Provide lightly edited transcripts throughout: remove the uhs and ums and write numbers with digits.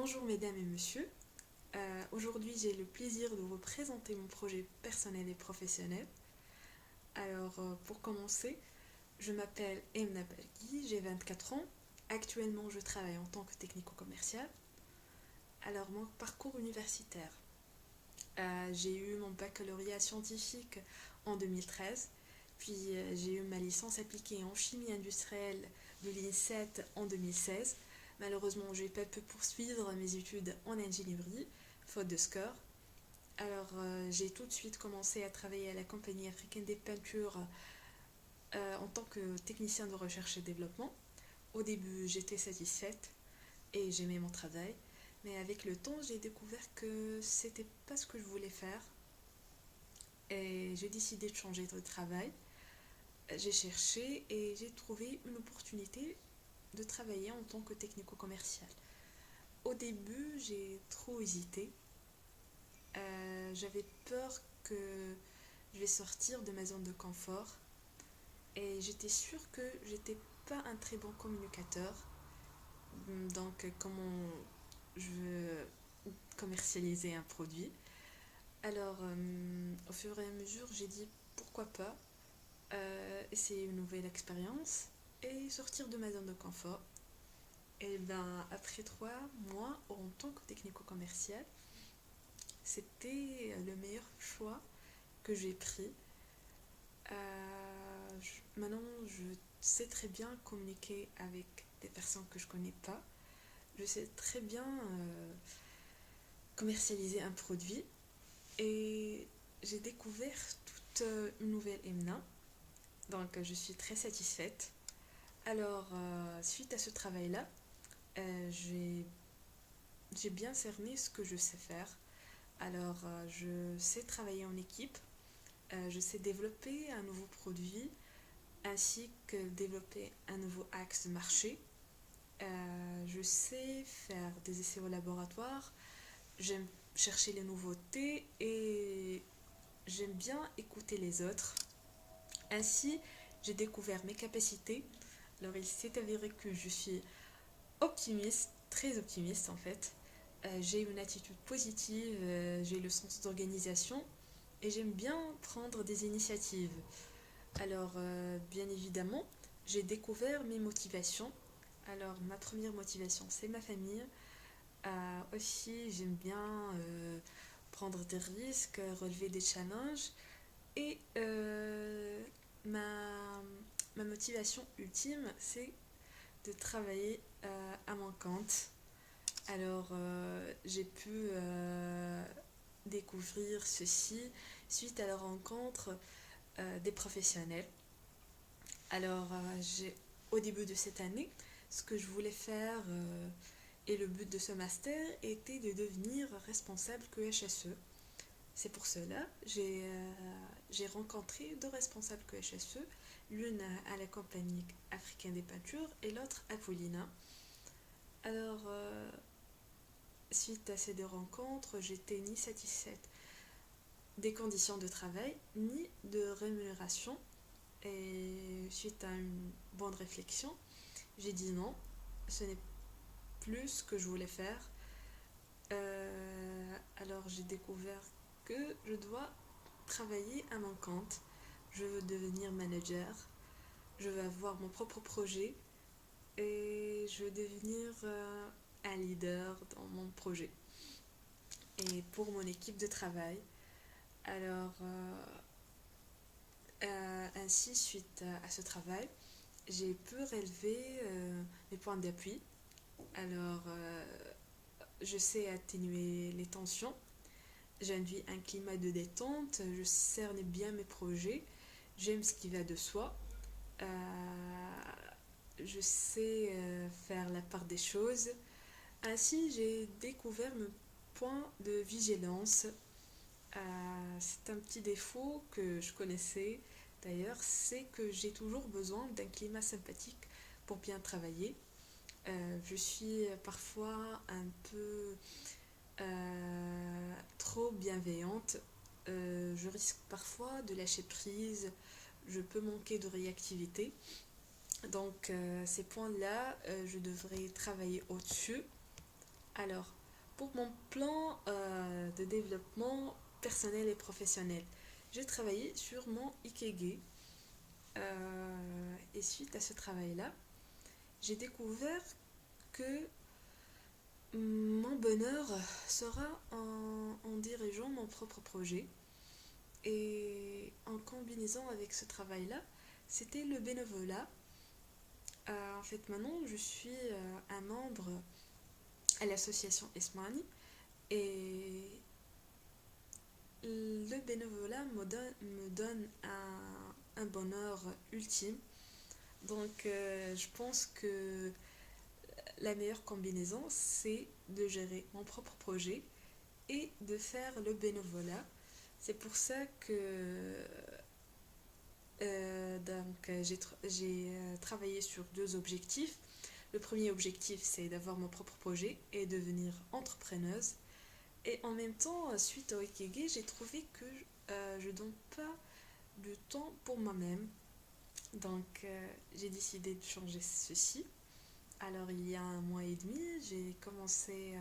Bonjour mesdames et messieurs. Aujourd'hui j'ai le plaisir de vous présenter mon projet personnel et professionnel. Pour commencer, je m'appelle Emna Belgui, j'ai 24 ans. Actuellement je travaille en tant que technico-commercial. Mon parcours universitaire. J'ai eu mon baccalauréat scientifique en 2013, puis j'ai eu ma licence appliquée en chimie industrielle de l'INSET en 2016. Malheureusement, je n'ai pas pu poursuivre mes études en ingénierie, faute de score. J'ai tout de suite commencé à travailler à la compagnie africaine des peintures en tant que technicien de recherche et développement. Au début, j'étais satisfaite et j'aimais mon travail, mais avec le temps, j'ai découvert que c'était pas ce que je voulais faire et j'ai décidé de changer de travail. J'ai cherché et j'ai trouvé une opportunité de travailler en tant que technico-commercial. Au début, j'ai trop hésité. J'avais peur que je vais sortir de ma zone de confort et j'étais sûre que j'étais pas un très bon communicateur. Donc, comment je veux commercialiser un produit. Au fur et à mesure, j'ai dit pourquoi pas essayer une nouvelle expérience et sortir de ma zone de confort. Après 3 mois en tant que technico-commercial, c'était le meilleur choix que j'ai pris. Maintenant, je sais très bien communiquer avec des personnes que je connais pas. Je sais très bien commercialiser un produit et j'ai découvert toute une nouvelle Emna. Donc, je suis très satisfaite. Suite à ce travail-là, j'ai bien cerné ce que je sais faire. Je sais travailler en équipe, je sais développer un nouveau produit ainsi que développer un nouveau axe de marché. Je sais faire des essais au laboratoire, j'aime chercher les nouveautés et j'aime bien écouter les autres. Ainsi, j'ai découvert mes capacités. Il s'est avéré que je suis optimiste, très optimiste en fait. J'ai une attitude positive, j'ai le sens d'organisation et j'aime bien prendre des initiatives. Bien évidemment, j'ai découvert mes motivations. Ma première motivation, c'est ma famille. Aussi, j'aime bien prendre des risques, relever des challenges. Et ma motivation ultime, c'est de travailler à mon compte. J'ai pu découvrir ceci suite à la rencontre des professionnels. Au début de cette année, ce que je voulais faire et le but de ce master était de devenir responsable QHSE. C'est pour cela que j'ai rencontré 2 responsables QHSE, l'une à la compagnie africaine des peintures et l'autre à Paulina. Alors, Suite à ces 2 rencontres, j'étais ni satisfaite des conditions de travail ni de rémunération. Et suite à une bonne réflexion, j'ai dit non, ce n'est plus ce que je voulais faire. J'ai découvert que je dois travailler à mon compte. Je veux devenir manager, je veux avoir mon propre projet et je veux devenir un leader dans mon projet et pour mon équipe de travail. Alors, Ainsi, suite à ce travail, j'ai pu relever mes points d'appui. Alors, euh, je sais atténuer les tensions, j'induis un climat de détente, je cerne bien mes projets, j'aime ce qui va de soi. Je sais faire la part des choses. Ainsi, j'ai découvert mon point de vigilance. C'est un petit défaut que je connaissais d'ailleurs, c'est que j'ai toujours besoin d'un climat sympathique pour bien travailler. Je suis parfois un peu trop bienveillante. Je risque parfois de lâcher prise, je peux manquer de réactivité. Ces points-là, je devrais travailler au-dessus. Alors, pour mon plan de développement personnel et professionnel, j'ai travaillé sur mon Ikege. Et suite à ce travail-là, j'ai découvert que mon bonheur sera en dirigeant mon propre projet. Et en combinaison avec ce travail-là, c'était le bénévolat. En fait, maintenant, je suis un membre à l'association Esmani et le bénévolat me donne un bonheur ultime. Donc, je pense que la meilleure combinaison, c'est de gérer mon propre projet et de faire le bénévolat. C'est pour ça que j'ai travaillé sur deux objectifs. Le premier objectif, c'est d'avoir mon propre projet et devenir entrepreneuse. Et en même temps, suite au Ikege, j'ai trouvé que je ne donne pas de temps pour moi-même. Donc, j'ai décidé de changer ceci. Alors, il y a un mois et demi, j'ai commencé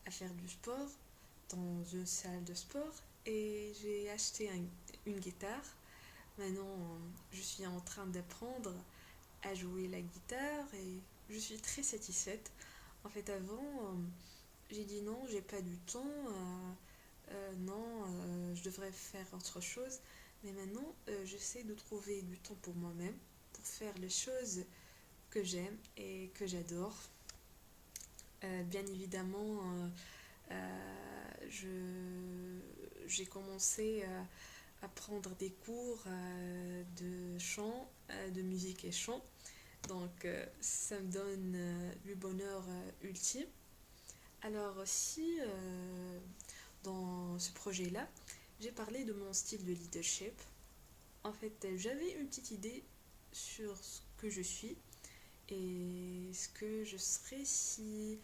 à faire du sport dans une salle de sport et j'ai acheté une guitare. Maintenant, je suis en train d'apprendre à jouer la guitare et je suis très satisfaite. En fait, avant, j'ai dit non, j'ai pas du temps, non, je devrais faire autre chose. Mais maintenant, j'essaie de trouver du temps pour moi-même, pour faire les choses que j'aime et que j'adore. Bien évidemment, j'ai commencé à prendre des cours de chant, de musique et chant. Donc, ça me donne le bonheur ultime. Alors aussi, dans ce projet-là, j'ai parlé de mon style de leadership. En fait, j'avais une petite idée sur ce que je suis et ce que je serais si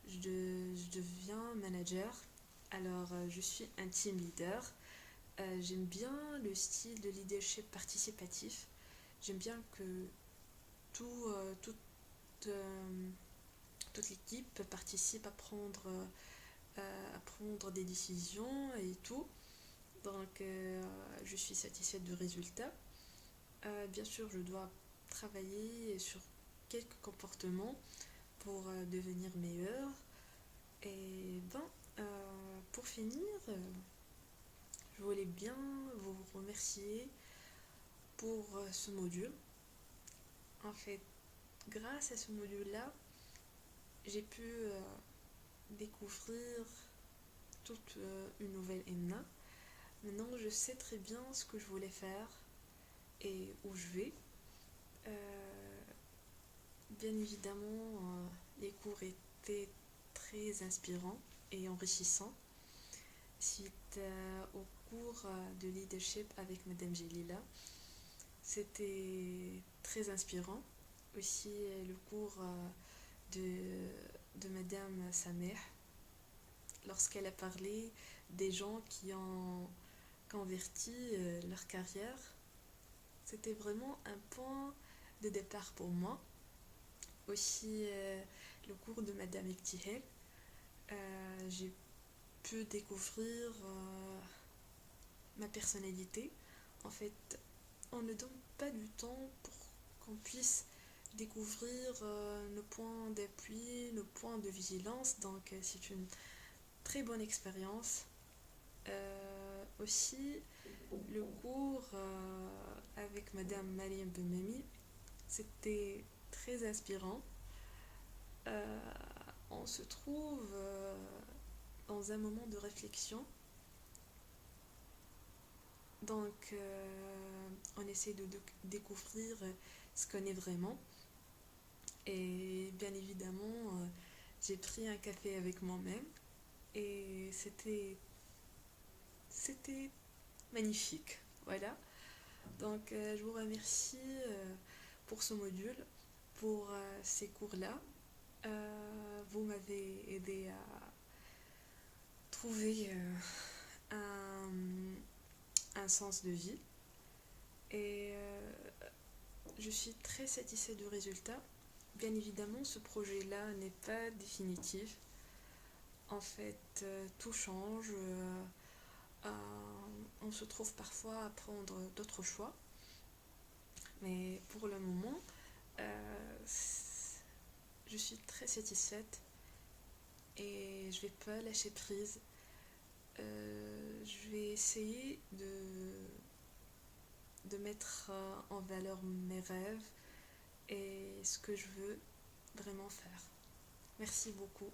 je deviens manager. Alors, je suis un team leader. J'aime bien le style de leadership participatif. J'aime bien que tout, euh, toute, euh, toute l'équipe participe à prendre des décisions et tout. Donc, je suis satisfaite du résultat. Bien sûr, je dois travailler sur quelques comportements pour devenir meilleur. Et ben, pour finir, je voulais bien vous remercier pour ce module. En fait, grâce à ce module-là, j'ai pu découvrir toute une nouvelle EMNA. Maintenant, je sais très bien ce que je voulais faire et où je vais. Euh, Bien évidemment, les cours étaient très inspirants et enrichissants. Suite au cours de leadership avec Madame Gelila, c'était très inspirant. Aussi le cours de Madame Sameh, lorsqu'elle a parlé des gens qui ont converti leur carrière, c'était vraiment un point de départ pour moi. Aussi le cours de Madame Ektihel, j'ai pu découvrir ma personnalité. En fait, on ne donne pas du temps pour qu'on puisse découvrir nos points d'appui, nos points de vigilance. Donc, c'est une très bonne expérience. Aussi, le cours avec Madame Mariam Benmami, c'était très inspirant. Euh, on se trouve dans un moment de réflexion. Donc, on essaie de découvrir ce qu'on est vraiment. Et bien évidemment, j'ai pris un café avec moi-même et c'était magnifique. Voilà. Donc, je vous remercie pour ce module, pour ces cours-là. Vous m'avez aidé à trouver un sens de vie et je suis très satisfaite du résultat. Bien évidemment, ce projet-là n'est pas définitif. en fait, tout change. On se trouve parfois à prendre d'autres choix. Mais pour le moment, je suis très satisfaite et je vais pas lâcher prise. Je vais essayer de mettre en valeur mes rêves et ce que je veux vraiment faire. Merci beaucoup.